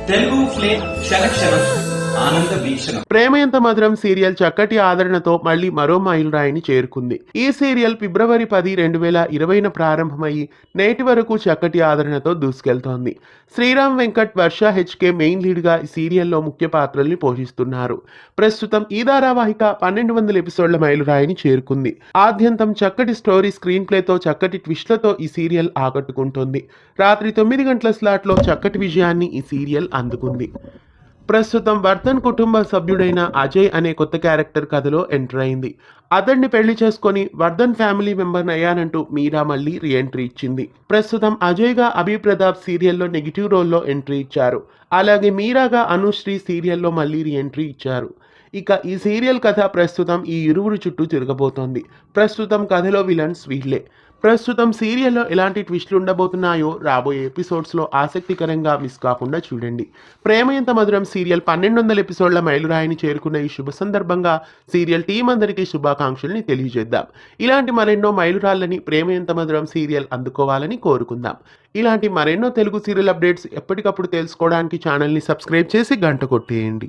Telugu flame క్షణక్షణం ఆనంద వీక్షణం. ప్రేమ ఎంత మధురం సీరియల్ చక్కటి ఆదరణతో మళ్ళీ మరో మైలురాయిని చేరుకుంది. ఈ సీరియల్ ఫిబ్రవరి 10, 2020న ప్రారంభమయ్యి నేటి వరకు చక్కటి ఆదరణతో దూసుకెళ్తోంది. శ్రీరామ్ వెంకట్, వర్ష హెచ్కే మెయిన్ లీడ్గా ఈ సీరియల్లో ముఖ్య పాత్రల్ని పోషిస్తున్నారు. ప్రస్తుతం ఈ ధారావాహిక 1200 ఎపిసోడ్ల మైలురాయిని చేరుకుంది. ఆద్యంతం చక్కటి స్టోరీ, స్క్రీన్ ప్లేతో, చక్కటి ట్విస్ట్లతో ఈ సీరియల్ ఆకట్టుకుంటోంది. రాత్రి 9 గంటల స్లాట్లో చక్కటి విజయాన్ని ఈ సీరియల్ అందుకుంది. ప్రస్తుతం వర్ధన్ కుటుంబ సభ్యుడైన అజయ్ అనే కొత్త క్యారెక్టర్ కథలో ఎంటర్ అయింది. అతన్ని పెళ్లి చేసుకొని వర్ధన్ ఫ్యామిలీ మెంబర్ అయ్యానంటూ మీరా మళ్ళీ రీఎంట్రీ ఇచ్చింది. ప్రస్తుతం అజయ్గా అభి ప్రతాప్ సీరియల్లో నెగిటివ్ రోల్లో ఎంట్రీ ఇచ్చారు. అలాగే మీరాగా అనుశ్రీ సీరియల్లో మళ్ళీ రీఎంట్రీ ఇచ్చారు. ఇక ఈ సీరియల్ కథ ప్రస్తుతం ఈ ఇరువురు చుట్టూ తిరగబోతోంది. ప్రస్తుతం కథలో విలన్స్ వీళ్ళే. ప్రస్తుతం సీరియల్లో ఎలాంటి ట్విస్టులు ఉండబోతున్నాయో రాబోయే ఎపిసోడ్స్లో ఆసక్తికరంగా మిస్ కాకుండా చూడండి. ప్రేమ ఎంత మధురం సీరియల్ 1200 ఎపిసోడ్ల మైలురాయిని చేరుకున్న ఈ శుభ సందర్భంగా సీరియల్ టీం అందరికీ శుభాకాంక్షల్ని తెలియజేద్దాం. ఇలాంటి మరెన్నో మైలురాళ్ళని ప్రేమ ఎంత మధురం సీరియల్ అందుకోవాలని కోరుకుందాం. ఇలాంటి మరెన్నో తెలుగు సీరియల్ అప్డేట్స్ ఎప్పటికప్పుడు తెలుసుకోవడానికి ఛానల్ని సబ్స్క్రైబ్ చేసి గంట కొట్టేయండి.